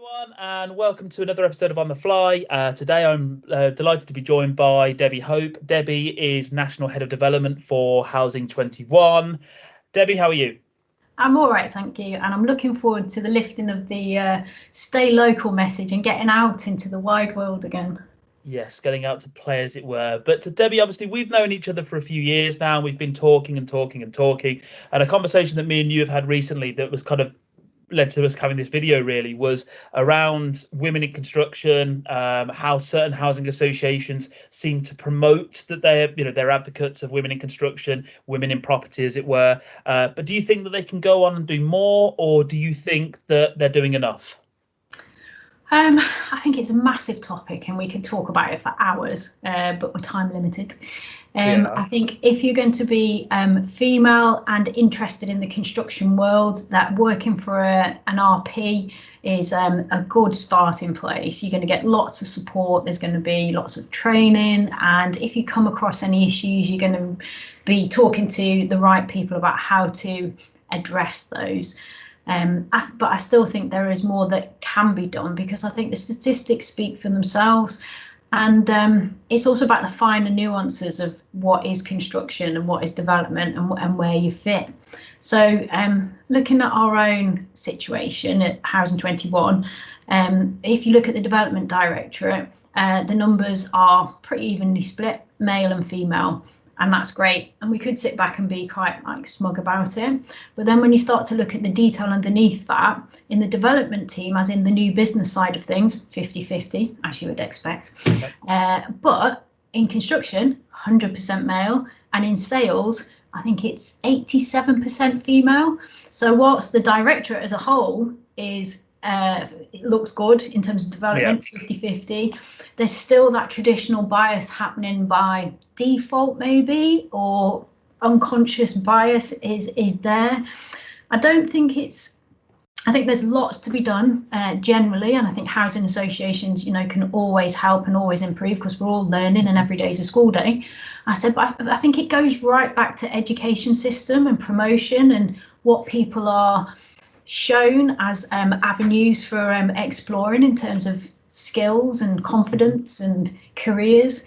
everyone, and welcome to another episode of On the Fly. Today I'm delighted to be joined by Debbie Hope. Debbie is National Head of Development for Housing 21. Debbie, how are you? I'm all right, thank you. And I'm looking forward to the lifting of the stay local message and getting out into the wide world again. Yes, getting out to play, as it were. But to Debbie, obviously, we've known each other for a few years now. We've been talking and talking and talking. And a conversation that me and you have had recently that was kind of led to us having this video really was around women in construction, how certain housing associations seem to promote that they're advocates of women in construction, women in property, as it were. But do you think that they can go on and do more, or do you think that they're doing enough? I think it's a massive topic and we could talk about it for hours, but we're time limited. I think if you're going to be female and interested in the construction world, that working for an RP is a good starting place. You're going to get lots of support, there's going to be lots of training, and if you come across any issues, you're going to be talking to the right people about how to address those. But I still think there is more that can be done, because I think the statistics speak for themselves. And it's also about the finer nuances of what is construction and what is development and where you fit. So looking at our own situation at Housing 21, if you look at the Development Directorate, the numbers are pretty evenly split, male and female. And that's great. And we could sit back and be quite smug about it. But then when you start to look at the detail underneath that, in the development team, as in the new business side of things, 50-50, as you would expect. But in construction, 100% male. And in sales, I think it's 87% female. So whilst the directorate as a whole is it looks good in terms of development, 50-50, there's still that traditional bias happening by default maybe, or unconscious bias is there. I think there's lots to be done generally, and I think housing associations can always help and always improve, because we're all learning and every day is a school day. But I think it goes right back to education system and promotion and what people are shown as avenues for exploring in terms of skills and confidence and careers.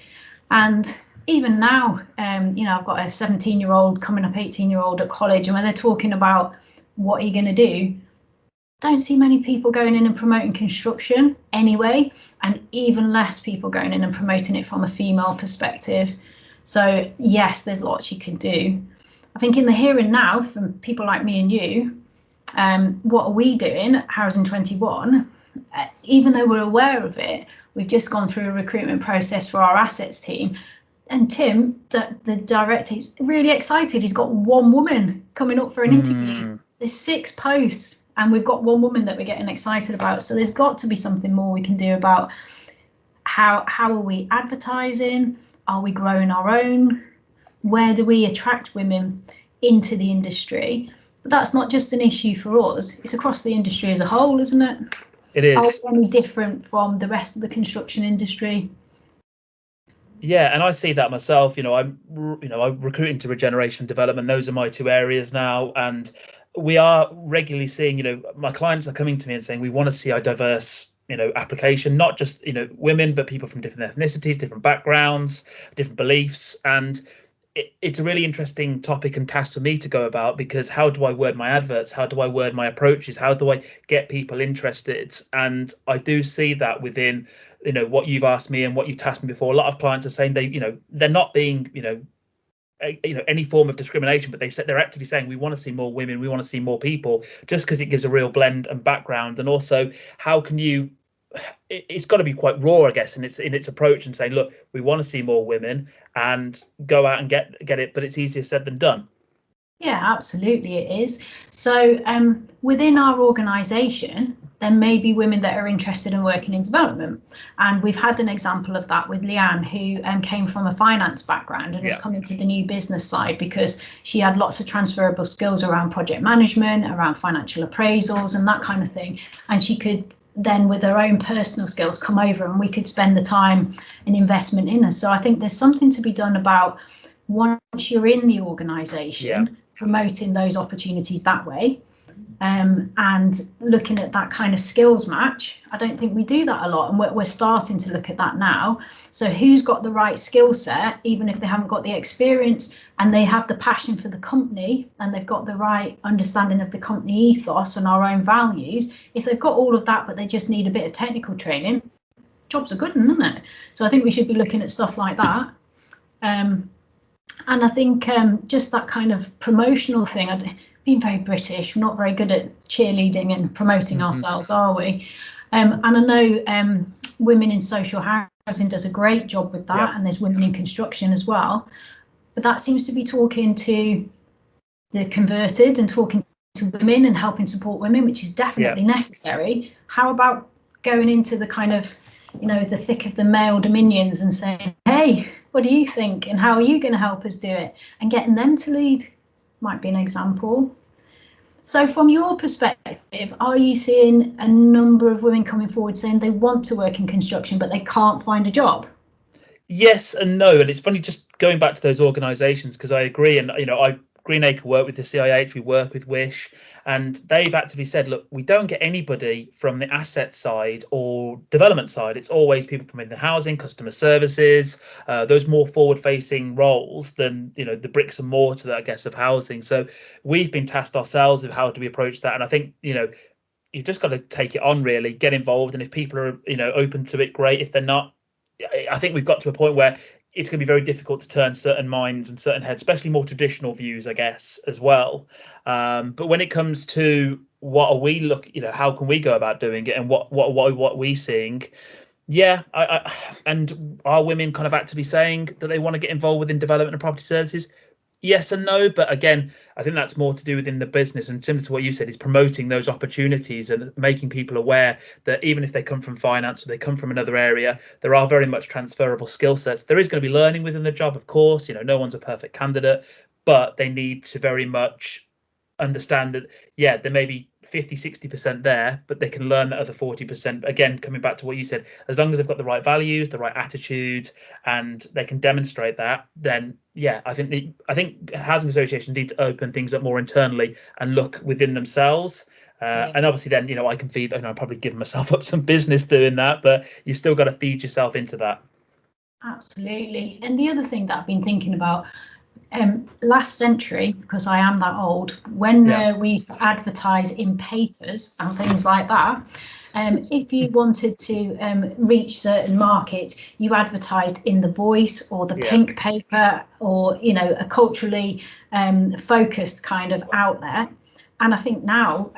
And even now, I've got a 17-year-old coming up 18-year-old at college, and when they're talking about what are you going to do, don't see many people going in and promoting construction anyway, and even less people going in and promoting it from a female perspective. So yes, there's lots you can do. I think in the here and now, from people like me and you, what are we doing at Housing 21? Even though we're aware of it, we've just gone through a recruitment process for our assets team. And Tim, the director, is really excited. He's got one woman coming up for an interview. There's 6 posts and we've got one woman that we're getting excited about. So there's got to be something more we can do about how are we advertising? Are we growing our own? Where do we attract women into the industry? But that's not just an issue for us, it's across the industry as a whole, isn't it? It is. Are we any different from the rest of the construction industry? Yeah, and I see that myself. I'm recruiting to regeneration development. Those are my 2 areas now, and we are regularly seeing, my clients are coming to me and saying we want to see a diverse, application, not just women, but people from different ethnicities, different backgrounds, different beliefs. And it's a really interesting topic and task for me to go about, because how do I word my adverts? How do I word my approaches? How do I get people interested? And I do see that within, what you've asked me and what you've tasked me before. A lot of clients are saying they're not being, any form of discrimination, but they're actively saying we want to see more women, we want to see more people, just because it gives a real blend and background. And also, how can you? It's got to be quite raw, I guess, in its approach, and saying, look, we want to see more women and go out and get it, but it's easier said than done. Yeah, absolutely it is. So within our organisation, there may be women that are interested in working in development. And we've had an example of that with Leanne, who came from a finance background and has come into the new business side because she had lots of transferable skills around project management, around financial appraisals and that kind of thing. And she could then, with her own personal skills, come over and we could spend the time and investment in her. So I think there's something to be done about, once you're in the organisation, promoting those opportunities that way. and looking at that kind of skills match. I don't think we do that a lot, and we're starting to look at that now. So who's got the right skill set, even if they haven't got the experience, and they have the passion for the company, and they've got the right understanding of the company ethos and our own values. If they've got all of that, but they just need a bit of technical training, jobs are good, isn't it? So I think we should be looking at stuff like that. And I think just that kind of promotional thing, being very British, we're not very good at cheerleading and promoting ourselves, are we? And I know Women in Social Housing does a great job with that, and there's Women in Construction as well. But that seems to be talking to the converted and talking to women and helping support women, which is definitely necessary. How about going into the kind of, the thick of the male dominions and saying, hey, what do you think? And how are you going to help us do it? And getting them to lead might be an example. So from your perspective, are you seeing a number of women coming forward saying they want to work in construction, but they can't find a job? Yes and no. And it's funny just going back to those organisations, because I agree. And, Greenacre work with the CIH, we work with Wish, and they've actively said, look, we don't get anybody from the asset side or development side. It's always people from in the housing, customer services, those more forward-facing roles than, the bricks and mortar, I guess, of housing. So we've been tasked ourselves with how do we approach that. And I think, you've just got to take it on, really, get involved. And if people are, open to it, great. If they're not, I think we've got to a point where it's going to be very difficult to turn certain minds and certain heads, especially more traditional views, I guess, as well. But when it comes to what are we how can we go about doing it, and what we seeing? Yeah, and are women kind of actively saying that they want to get involved within development and property services? Yes and no, but again, I think that's more to do within the business, and similar to what you said, is promoting those opportunities and making people aware that even if they come from finance or they come from another area, there are very much transferable skill sets. There is going to be learning within the job, of course. No one's a perfect candidate, but they need to very much understand that, there may be 50-60% there, but they can learn the other 40%. Again, coming back to what you said, as long as they've got the right values, the right attitude, and they can demonstrate that, then I think housing associations need to open things up more internally and look within themselves. And obviously then, I can feed, I'm probably giving myself up some business doing that, but you've still got to feed yourself into that. Absolutely. And the other thing that I've been thinking about, last century, because I am that old, when we used to advertise in papers and things like that, if you wanted to reach certain markets, you advertised in the Voice or the Pink paper, or a culturally focused kind of outlet. And I think now,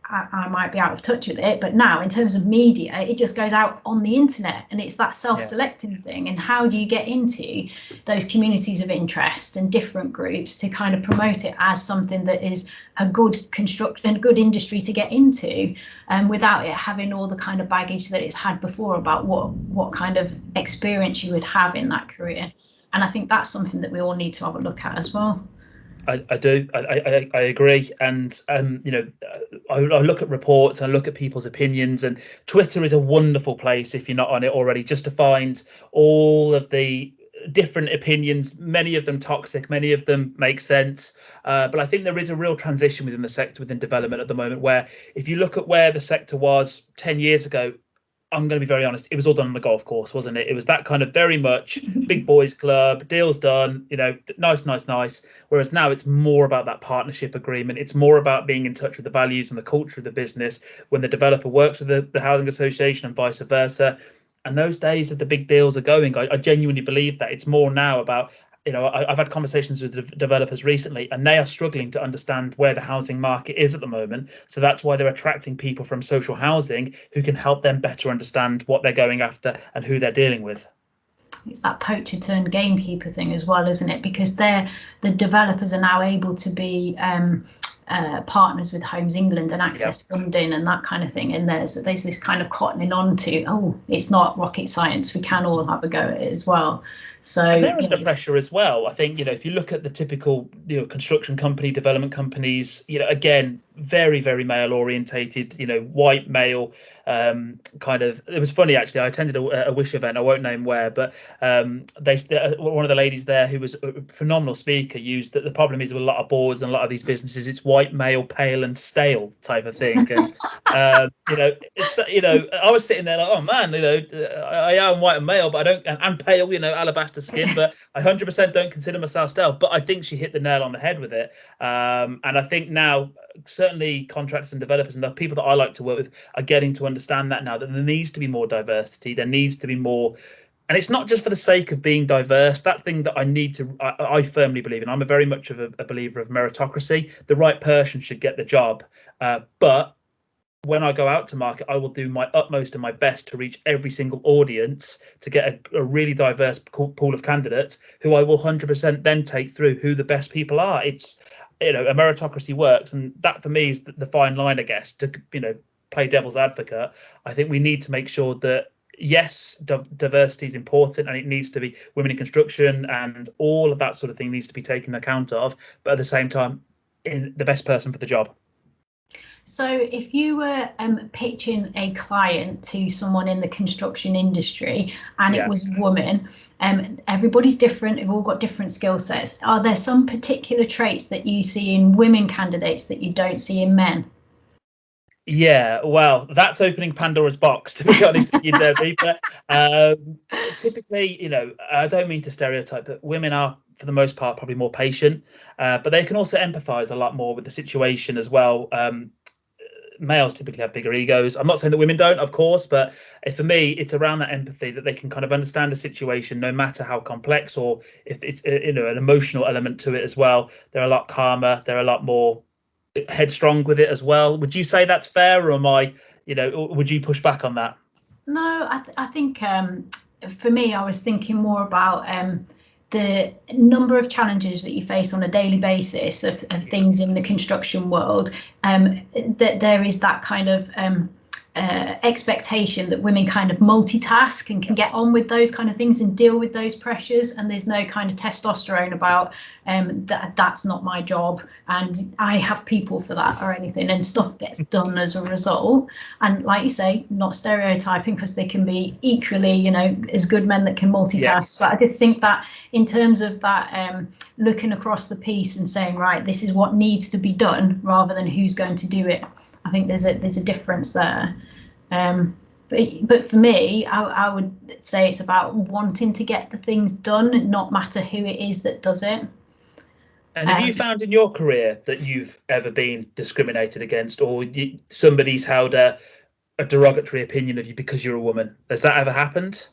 I might be out of touch with it, but now in terms of media, it just goes out on the internet, and it's that self-selecting thing. And how do you get into those communities of interest and different groups to kind of promote it as something that is a good good industry to get into, without it having all the kind of baggage that it's had before about what kind of experience you would have in that career. And I think that's something that we all need to have a look at as well. I do. I agree. And, I look at reports and I look at people's opinions, and Twitter is a wonderful place, if you're not on it already, just to find all of the different opinions, many of them toxic, many of them make sense. But I think there is a real transition within the sector, within development at the moment, where if you look at where the sector was 10 years ago, I'm going to be very honest, it was all done on the golf course, wasn't it? It was that kind of very much big boys club, deals done, nice. Whereas now it's more about that partnership agreement. It's more about being in touch with the values and the culture of the business when the developer works with the housing association and vice versa. And those days of the big deals are going. I genuinely believe that it's more now about, I've had conversations with the developers recently, and they are struggling to understand where the housing market is at the moment. So that's why they're attracting people from social housing who can help them better understand what they're going after and who they're dealing with. It's that poacher turned gamekeeper thing as well, isn't it? Because the developers are now able to be partners with Homes England and access funding and that kind of thing. And there's this kind of cottoning on to, it's not rocket science, we can all have a go at it as well. So and they're under pressure as well. I think, if you look at the typical, construction company, development companies, again, very, very male orientated, white male, kind of. It was funny, actually. I attended a Wish event. I won't name where, but one of the ladies there, who was a phenomenal speaker, used that the problem is with a lot of boards and a lot of these businesses, it's white male, pale and stale type of thing. And I was sitting there like, oh man, I am white and male, but I don't, and pale, alabaster skin, but I 100% don't consider myself stale. But I think she hit the nail on the head with it. And I think now, certainly contractors and developers and the people that I like to work with are getting to understand that now, that there needs to be more diversity. There needs to be more. And it's not just for the sake of being diverse. That thing that I firmly believe in. I'm a very much of a believer of meritocracy. The right person should get the job. But when I go out to market, I will do my utmost and my best to reach every single audience to get a really diverse pool of candidates who I will 100% then take through who the best people are. It's, a meritocracy works. And that for me is the fine line, I guess, to, play devil's advocate. I think we need to make sure that, yes, diversity is important and it needs to be women in construction and all of that sort of thing needs to be taken account of. But at the same time, in the best person for the job. So if you were pitching a client to someone in the construction industry and it was a woman, everybody's different, they've all got different skill sets. Are there some particular traits that you see in women candidates that you don't see in men? Yeah, well, that's opening Pandora's box, to be honest with you, Debbie. But typically, I don't mean to stereotype, but women are, for the most part, probably more patient, but they can also empathize a lot more with the situation as well. Males typically have bigger egos. I'm not saying that women don't, of course, but for me, it's around that empathy, that they can kind of understand a situation, no matter how complex, or if it's an emotional element to it as well. They're a lot calmer. They're a lot more headstrong with it as well. Would you say that's fair, or am I, would you push back on that? No, I think for me, I was thinking more about the number of challenges that you face on a daily basis of things in the construction world, that there is that kind of expectation that women kind of multitask and can get on with those kind of things and deal with those pressures, and there's no kind of testosterone about that's not my job and I have people for that or anything, and stuff gets done as a result. And like you say, not stereotyping, because they can be equally, as good men that can multitask. Yes. But I just think that in terms of that, looking across the piece and saying, right, this is what needs to be done rather than who's going to do it, I think there's a difference there. But for me, I would say it's about wanting to get the things done, not matter who it is that does it. And have you found in your career that you've ever been discriminated against, or somebody's held a derogatory opinion of you because you're a woman? Has that ever happened?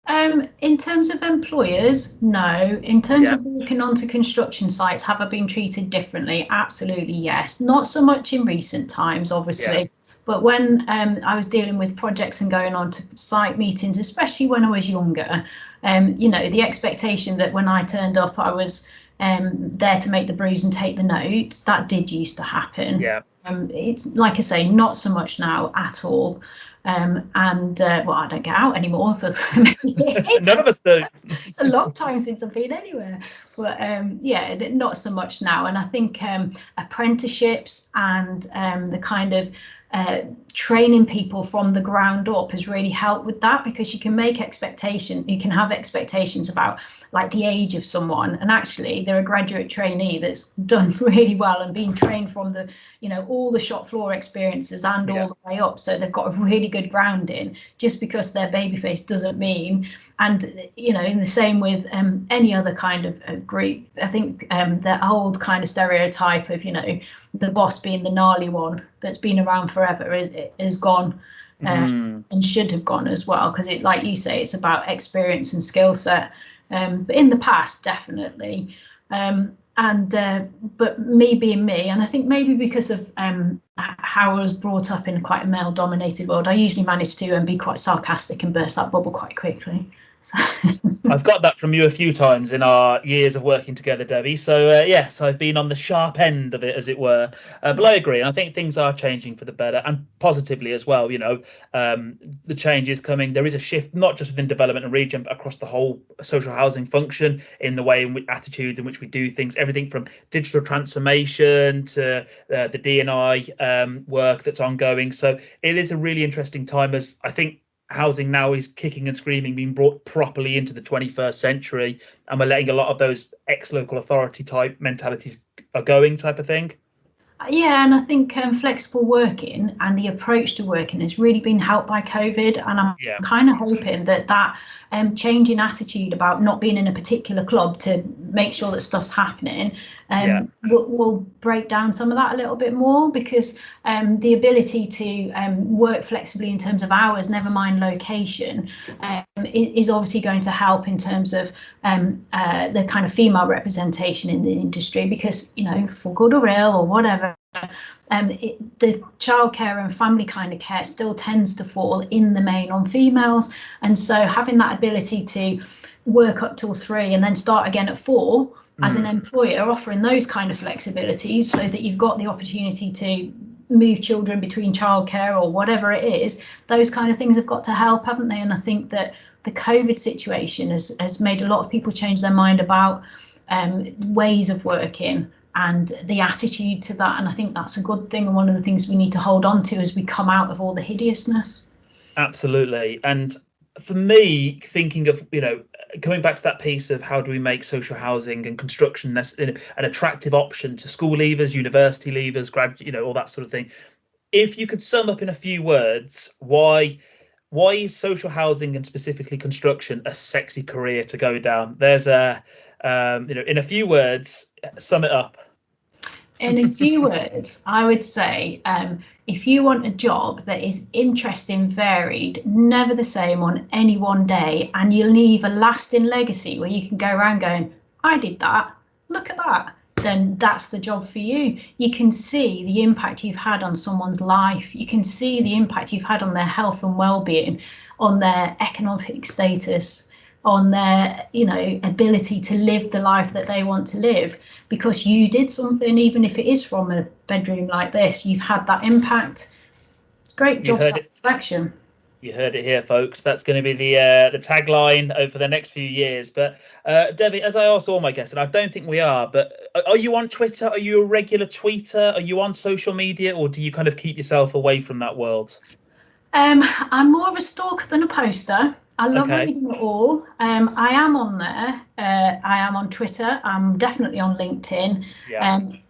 In terms of employers, no. In terms of walking onto construction sites, have I been treated differently? Absolutely, yes. Not so much in recent times, obviously. But when I was dealing with projects and going on to site meetings, especially when I was younger, the expectation that when I turned up, I was there to make the brews and take the notes, that did used to happen. Yeah. It's like I say, not so much now at all. Well, I don't get out anymore for none of us do. It's a long time since I've been anywhere, but not so much now. And I think apprenticeships and the kind of training people from the ground up has really helped with that, because you can have expectations about like the age of someone, and actually they're a graduate trainee that's done really well and been trained from the all the shop floor experiences and all the way up, so they've got a really good grounding. Just because they're babyface doesn't mean. And in the same with any other kind of group, I think the old kind of stereotype of the boss being the gnarly one that's been around forever is gone, and should have gone as well, because it, like you say, it's about experience and skill set. But in the past, definitely. But me being me, and I think maybe because of how I was brought up in quite a male-dominated world, I usually manage to be quite sarcastic and burst that bubble quite quickly. I've got that from you a few times in our years of working together, Debbie. So yes, I've been on the sharp end of it, as it were. But I agree, and I think things are changing for the better and positively as well. The change is coming. There is a shift, not just within development and region, but across the whole social housing function in the way in which attitudes in which we do things. Everything from digital transformation to the D&I work that's ongoing. So it is a really interesting time, as I think housing now is kicking and screaming, being brought properly into the 21st century, and we're letting a lot of those ex-local authority type mentalities are going, type of thing. Yeah, and I think flexible working and the approach to working has really been helped by COVID, and I'm kind of hoping that change in attitude about not being in a particular club to make sure that stuff's happening will break down some of that a little bit more, because the ability to work flexibly in terms of hours, never mind location, is obviously going to help in terms of the kind of female representation in the industry, because, for good or ill or whatever, the childcare and family kind of care still tends to fall in the main on females, and so having that ability to work up till 3 and then start again at 4 as an employer, offering those kind of flexibilities so that you've got the opportunity to move children between childcare or whatever it is, those kind of things have got to help, haven't they? And I think that the COVID situation has made a lot of people change their mind about ways of working and the attitude to that, and I think that's a good thing, and one of the things we need to hold on to as we come out of all the hideousness. Absolutely. And for me, thinking of, coming back to that piece of how do we make social housing and construction an attractive option to school leavers, university leavers, all that sort of thing. If you could sum up in a few words, why is social housing and specifically construction a sexy career to go down? There's in a few words, sum it up. In a few words, I would say, if you want a job that is interesting, varied, never the same on any one day, and you leave a lasting legacy where you can go around going, I did that, look at that, then that's the job for you. You can see the impact you've had on someone's life. You can see the impact you've had on their health and well-being, on their economic status, on their ability to live the life that they want to live, because you did something, even if it is from a bedroom like this, you've had that impact. It's great job satisfaction. You heard it here, folks. That's going to be the tagline over the next few years. But Debbie, as I asked all my guests, and I don't think we are, but are you on Twitter? Are you a regular tweeter? Are you on social media, or do you kind of keep yourself away from that world? I'm more of a stalker than a poster. I love reading it all. I am on there. I am on Twitter. I'm definitely on LinkedIn.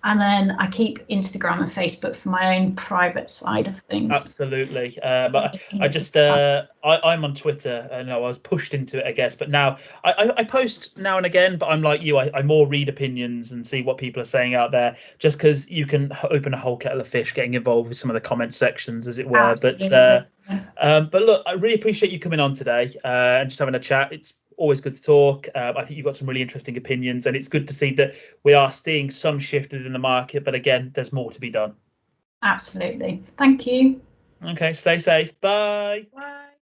And then I keep Instagram and Facebook for my own private side of things. Absolutely. But I'm on Twitter, and I was pushed into it, I guess. But now I post now and again, but I'm like you. I more read opinions and see what people are saying out there, just because you can open a whole kettle of fish getting involved with some of the comment sections, as it were. Absolutely. But look, I really appreciate you coming on today and just having a chat. It's always good to talk. I think you've got some really interesting opinions, and it's good to see that we are seeing some shift in the market, but again, there's more to be done. Absolutely. Thank you. Okay, stay safe. Bye. Bye.